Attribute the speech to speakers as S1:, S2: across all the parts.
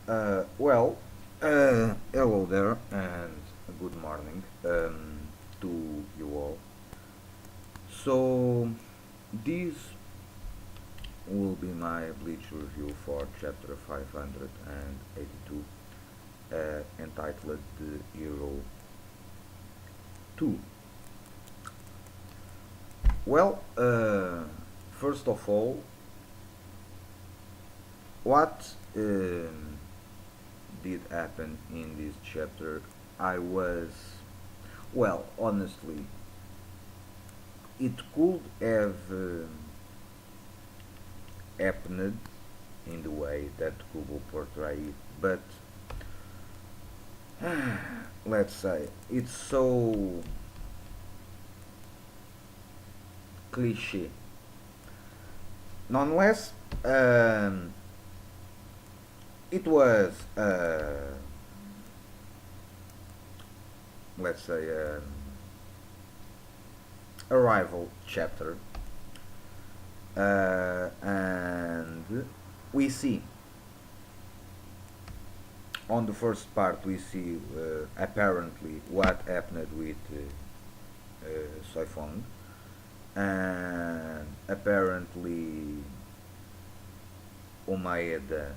S1: Well, hello there and good morning to you all. So, this will be my Bleach review for chapter 582, entitled The Hero 2. Well, first of all, what did happen in this chapter? I was, well, honestly, it could have happened in the way that Google portray it, but let's say it's so cliche. Nonetheless, it was, let's say, a rival chapter, and we see on the first part we see apparently what happened with Soifong, and apparently Umaeda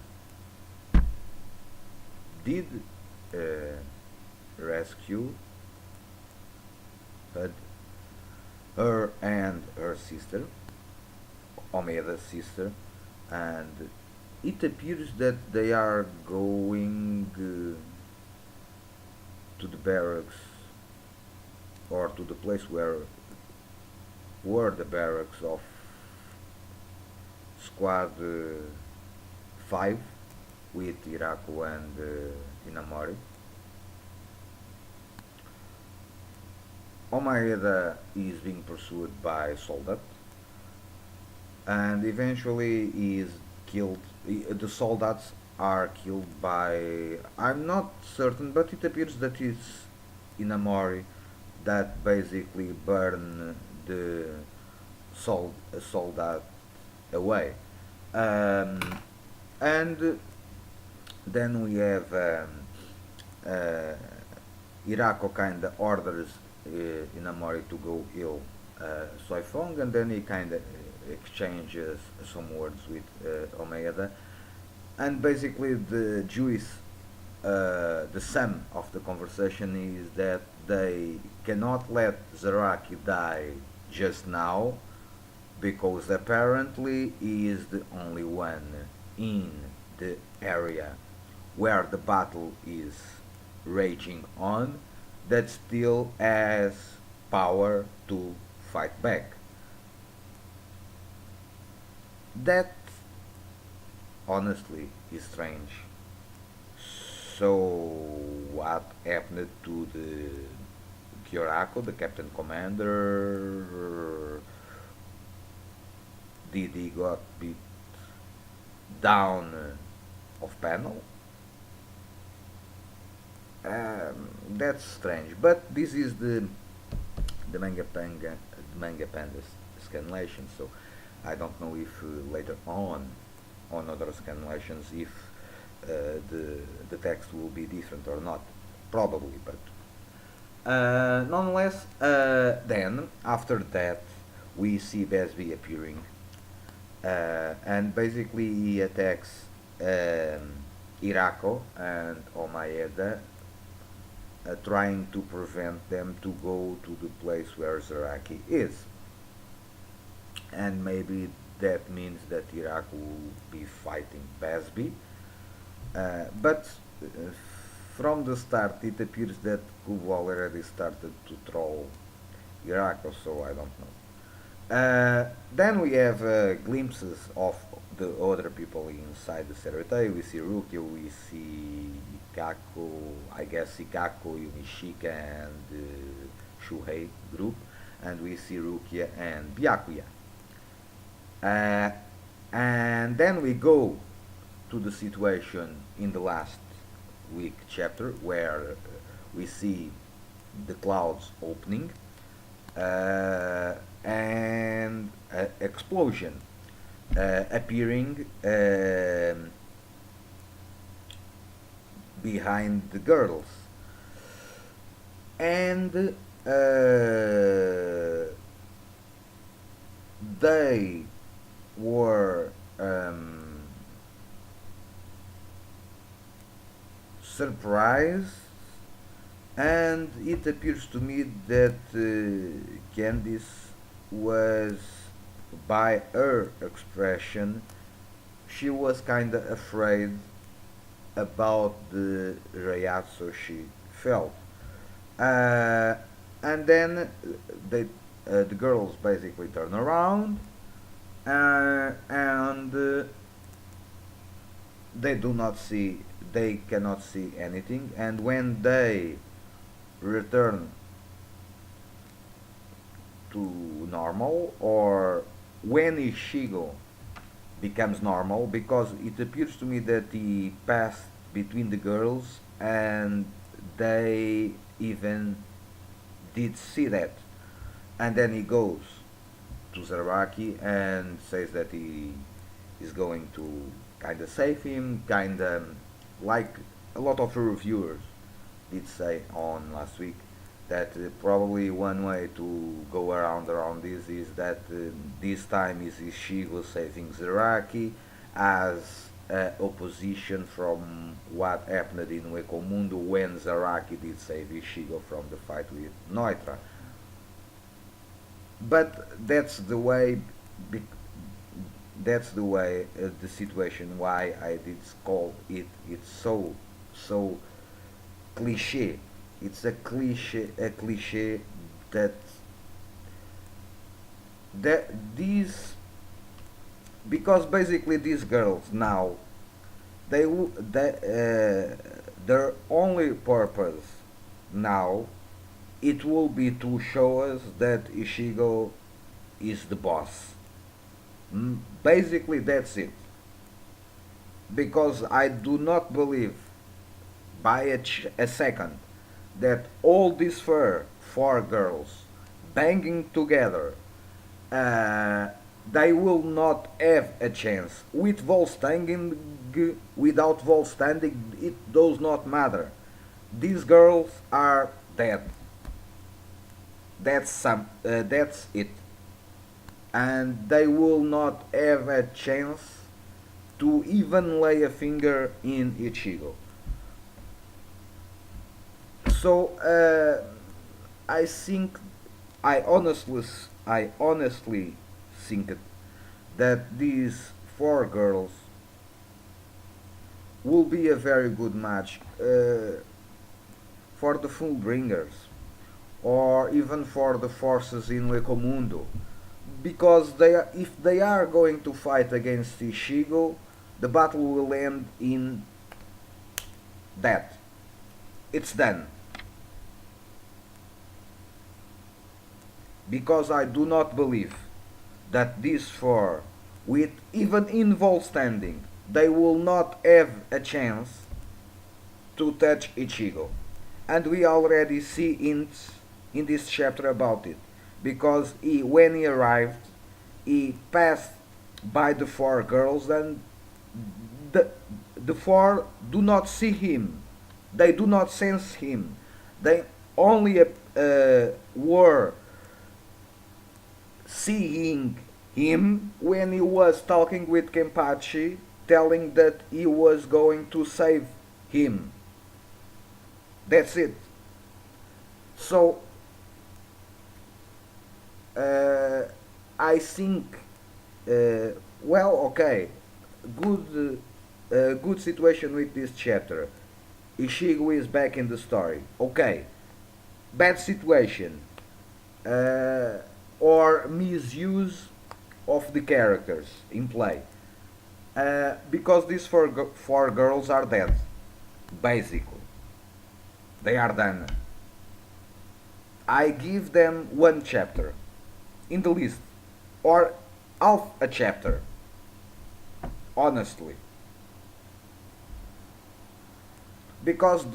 S1: did uh, rescue her, her and her sister, Omeda's sister, and it appears that they are going to the barracks, or to the place where were the barracks of Squad 5 with Hirako and Inamori. Omaeda is being pursued by Soldat, and eventually he is killed. The soldats are killed by, I'm not certain, but it appears that it's Inamori that basically burn the soldat away. Um, and then we have uh, Hirako kind of orders Inamori to go heal Soifong, and then he kind of exchanges some words with Omeeda, and basically the sum of the conversation is that they cannot let Zaraki die just now, because apparently he is the only one in the area where the battle is raging on that still has power to fight back. That honestly is strange. So, what happened to the Kyorako, the captain commander? Did he got beat down off panel? That's strange. But this is the manga panda scanlation. So I don't know if later on other scanlations if the text will be different or not. Probably, but nonetheless. Then after that we see Besby appearing, and basically he attacks Hirako and Omaeda, trying to prevent them to go to the place where Zaraki is. And maybe that means that Hirako will be fighting Basby. But from the start, it appears that Kubo already started to troll Hirako, so I don't know. Then we have glimpses of the other people inside the Serotei. We see Rukia, we see Ikako, I guess Ikako, Yumishika, and Shuhei group, and we see Rukia and Byakuya. Uh, and then we go to the situation in the last week chapter where we see the clouds opening, and explosion appearing behind the girls. And they were surprised, and it appears to me that Candice was, by her expression, she was kinda afraid about the reaction she felt. Uh, and then they, the girls basically turn around, and they do not see, they cannot see anything. And when they return to normal, or when Ishigo becomes normal, because it appears to me that he passed between the girls and they even did see that. And then he goes to Zaraki and says that he is going to kind of save him, kind of like a lot of reviewers did say on last week, that probably one way to go around this is that this time is Ishigo saving Zaraki as opposition from what happened in Wekomundo when Zaraki did save Ishigo from the fight with Neutra. But that's the way the situation why I did call it. It's so cliche. It's a cliche that these, because basically these girls now, their only purpose now, it will be to show us that Ishigo is the boss. Basically that's it, because I do not believe by a second that all these four girls banging together, uh, they will not have a chance. With Volstaging, without Volstaging, it does not matter. These girls are dead. That's it, and they will not have a chance to even lay a finger in Ichigo. So I think, I honestly, I honestly think that these four girls will be a very good match for the Fullbringers, or even for the forces in Lecomundo, because if they are going to fight against Ishigo, the battle will end in that. It's done. Because I do not believe that these four, with even involved standing, they will not have a chance to touch Ichigo. And we already see hints in this chapter about it. Because when he arrived, he passed by the four girls, and the four do not see him. They do not sense him. They only were seeing him when he was talking with Kenpachi, telling that he was going to save him. That's it. So I think, well, okay, good situation with this chapter. Ishigo is back in the story. Okay, bad situation, or misuse of the characters in play, because these four girls are dead. Basically, they are done. I give them one chapter in the list, or half a chapter, honestly, because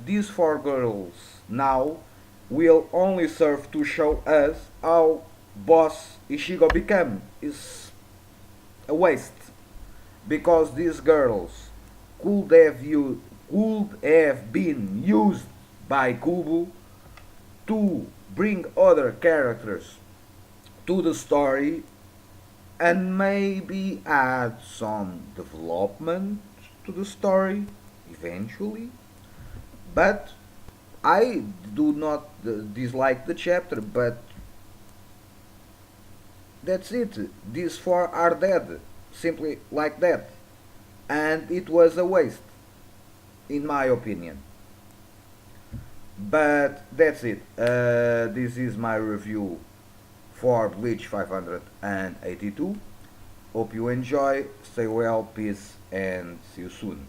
S1: these four girls now will only serve to show us how boss Ishigo became. Is a waste, because these girls would have been used by Kubo to bring other characters to the story and maybe add some development to the story eventually. But I do not dislike the chapter, but that's it. These four are dead, simply like that. And it was a waste, in my opinion. But that's it. This is my review for Bleach 582. Hope you enjoy. Stay well, peace, and see you soon.